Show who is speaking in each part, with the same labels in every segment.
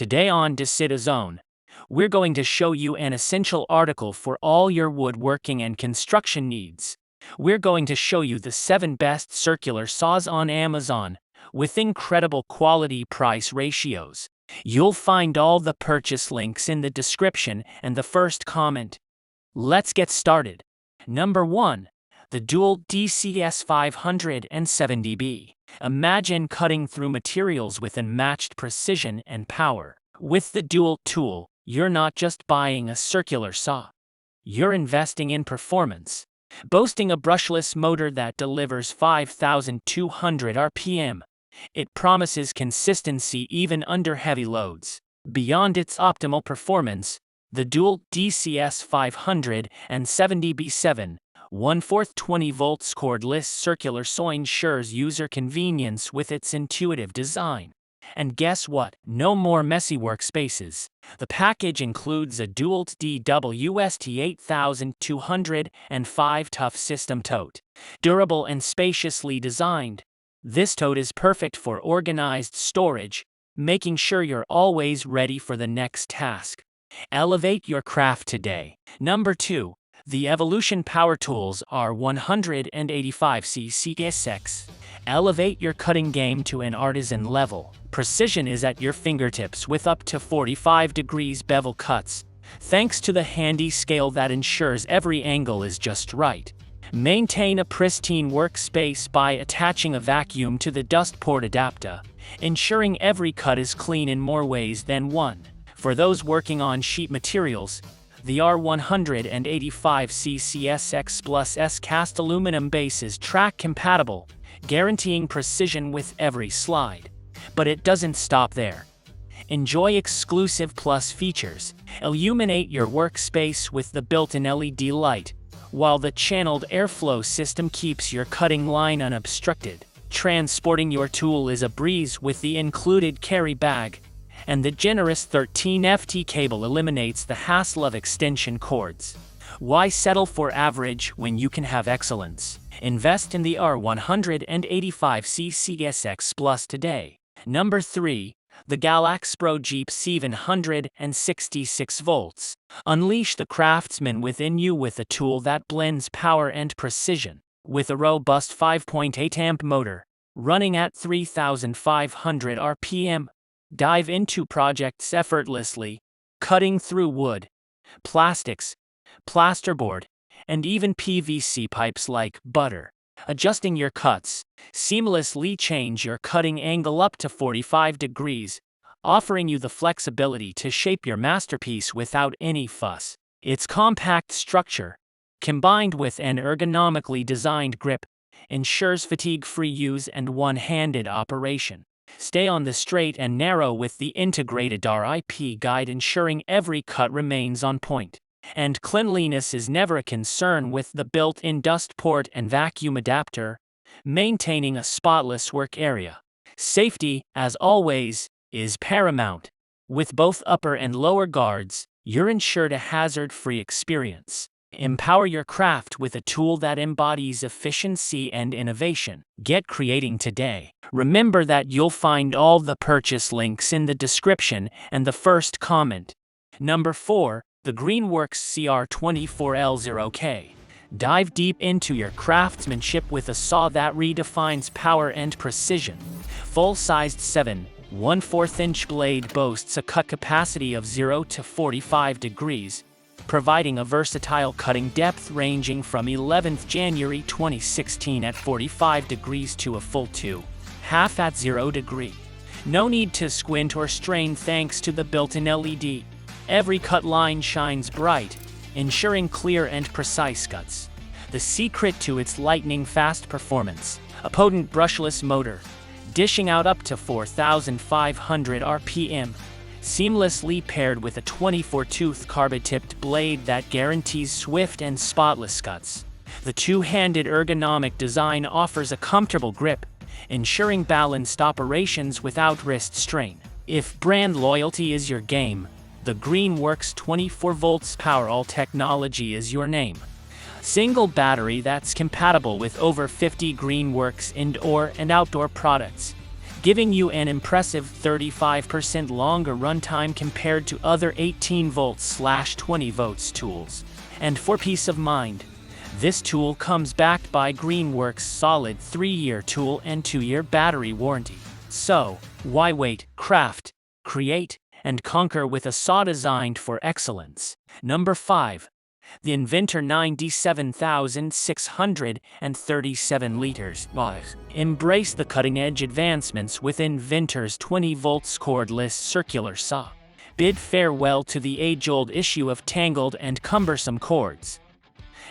Speaker 1: Today on DEWALT, we're going to show you an essential article for all your woodworking and construction needs. We're going to show you the 7 best circular saws on Amazon, with incredible quality-price ratios. You'll find all the purchase links in the description and the first comment. Let's get started. Number 1. The DEWALT DCS 570B. Imagine cutting through materials with unmatched precision and power. With the DEWALT tool, you're not just buying a circular saw. You're investing in performance. Boasting a brushless motor that delivers 5,200 RPM, it promises consistency even under heavy loads. Beyond its optimal performance, the DEWALT DCS 570B7 1/4 20 volts cordless circular saw ensures user convenience with its intuitive design. And guess what? No more messy workspaces. The package includes a DEWALT DWST 8205 tough system tote. Durable and spaciously designed, this tote is perfect for organized storage, making sure you're always ready for the next task. Elevate your craft today. Number 2. The Evolution Power Tools R185cc. Elevate your cutting game to an artisan level. Precision is at your fingertips with up to 45 degrees bevel cuts, thanks to the handy scale that ensures every angle is just right. Maintain a pristine workspace by attaching a vacuum to the dust port adapter, ensuring every cut is clean in more ways than one. For those working on sheet materials, the R185cc Plus S cast aluminum base is track compatible, guaranteeing precision with every slide. But it doesn't stop there. Enjoy exclusive plus features. Illuminate your workspace with the built-in LED light, while the channeled airflow system keeps your cutting line unobstructed. Transporting your tool is a breeze with the included carry bag, and the generous 13FT cable eliminates the hassle of extension cords. Why settle for average when you can have excellence? Invest in the R185cc Plus today. Number 3. The GALAX Pro Jeep 766 volts. Unleash the craftsman within you with a tool that blends power and precision. With a robust 5.8 amp motor, running at 3,500 RPM, dive into projects effortlessly, cutting through wood, plastics, plasterboard, and even PVC pipes like butter. Adjusting your cuts, seamlessly change your cutting angle up to 45 degrees, offering you the flexibility to shape your masterpiece without any fuss. Its compact structure, combined with an ergonomically designed grip, ensures fatigue-free use and one-handed operation. Stay on the straight and narrow with the integrated RIP guide, ensuring every cut remains on point. And cleanliness is never a concern with the built-in dust port and vacuum adapter, maintaining a spotless work area. Safety, as always, is paramount. With both upper and lower guards, you're ensured a hazard-free experience. Empower your craft with a tool that embodies efficiency and innovation. Get creating today. Remember that you'll find all the purchase links in the description and the first comment. Number 4. The Greenworks CR24L0K. Dive deep into your craftsmanship with a saw that redefines power and precision. Full-sized 7/1/4" blade boasts a cut capacity of 0 to 45 degrees, providing a versatile cutting depth ranging from 11th January 2016 at 45 degrees to a full 2.5 at 0 degree. No need to squint or strain thanks to the built-in LED. Every cut line shines bright, ensuring clear and precise cuts. The secret to its lightning-fast performance: a potent brushless motor, dishing out up to 4,500 RPM, seamlessly paired with a 24-tooth carbon-tipped blade that guarantees swift and spotless cuts. The two-handed ergonomic design offers a comfortable grip, ensuring balanced operations without wrist strain. If brand loyalty is your game, the Greenworks 24 volts Power-All technology is your name. Single battery that's compatible with over 50 Greenworks indoor and outdoor products, giving you an impressive 35% longer runtime compared to other 18V/20 volts tools. And for peace of mind, this tool comes backed by Greenworks' solid 3-year tool and 2-year battery warranty. So, why wait? Craft, create, and conquer with a saw designed for excellence. Number 5. The Inventor 97,637 liters. Embrace the cutting-edge advancements with Inventor's 20V cordless circular saw. Bid farewell to the age-old issue of tangled and cumbersome cords.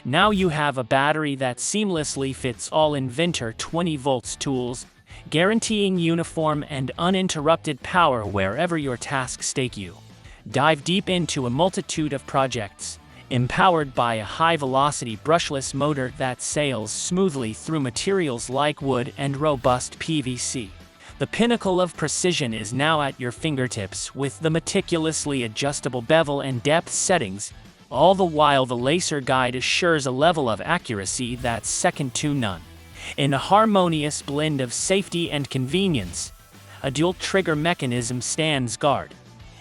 Speaker 1: Now you have a battery that seamlessly fits all Inventor 20V tools, guaranteeing uniform and uninterrupted power wherever your tasks take you. Dive deep into a multitude of projects, empowered by a high-velocity brushless motor that sails smoothly through materials like wood and robust PVC. The pinnacle of precision is now at your fingertips with the meticulously adjustable bevel and depth settings, all the while the laser guide assures a level of accuracy that's second to none. In a harmonious blend of safety and convenience, a dual trigger mechanism stands guard,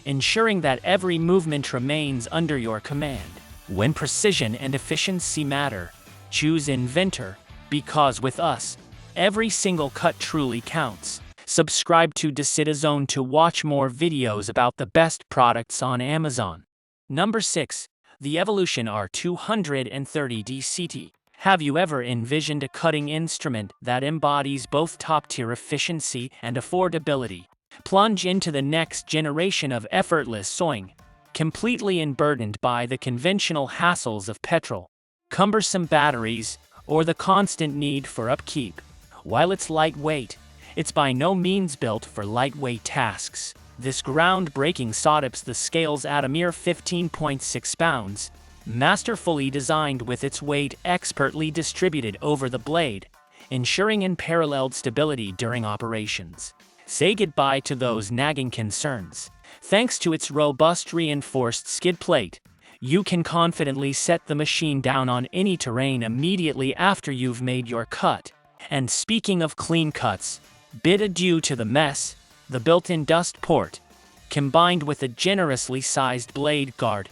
Speaker 1: ensuring that every movement remains under your command. When precision and efficiency matter, choose Inventor, because with us, every single cut truly counts. Subscribe to DeCitiZone to watch more videos about the best products on Amazon. Number 6. The Evolution R230 DCT. Have you ever envisioned a cutting instrument that embodies both top-tier efficiency and affordability? Plunge into the next generation of effortless sawing, completely unburdened by the conventional hassles of petrol, cumbersome batteries, or the constant need for upkeep. While it's lightweight, it's by no means built for lightweight tasks. This groundbreaking saw tips the scales at a mere 15.6 pounds, masterfully designed with its weight expertly distributed over the blade, ensuring unparalleled stability during operations. Say goodbye to those nagging concerns. Thanks to its robust reinforced skid plate, you can confidently set the machine down on any terrain immediately after you've made your cut. And speaking of clean cuts, bid adieu to the mess. The built-in dust port, combined with a generously sized blade guard,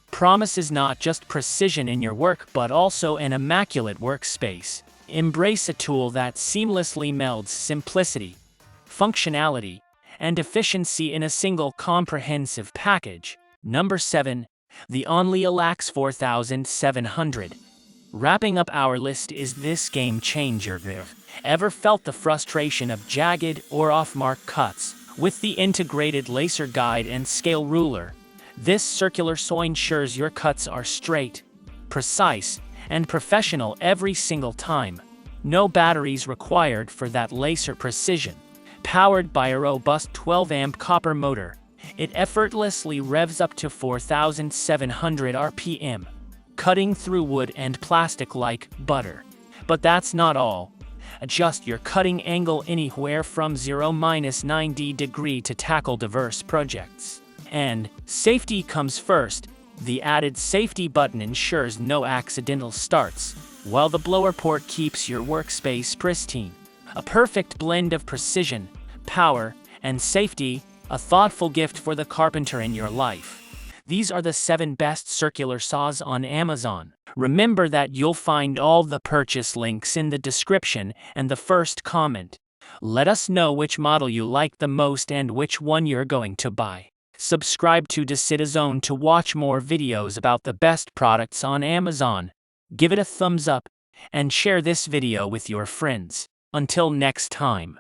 Speaker 1: promises not just precision in your work but also an immaculate workspace. Embrace a tool that seamlessly melds simplicity, functionality, and efficiency in a single comprehensive package. Number 7. The GALAX 4700. Wrapping up our list is this game changer. Ever felt the frustration of jagged or off-mark cuts? With the integrated laser guide and scale ruler, this circular saw ensures your cuts are straight, precise, and professional every single time. No batteries required for that laser precision. Powered by a robust 12-amp copper motor, it effortlessly revs up to 4,700 RPM, cutting through wood and plastic like butter. But that's not all. Adjust your cutting angle anywhere from 0-90 degrees to tackle diverse projects. And safety comes first. The added safety button ensures no accidental starts, while the blower port keeps your workspace pristine. A perfect blend of precision, power, and safety, a thoughtful gift for the carpenter in your life. These are the 7 best circular saws on Amazon. Remember that you'll find all the purchase links in the description and the first comment. Let us know which model you like the most and which one you're going to buy. Subscribe to DeCitiZone to watch more videos about the best products on Amazon. Give it a thumbs up and share this video with your friends. Until next time.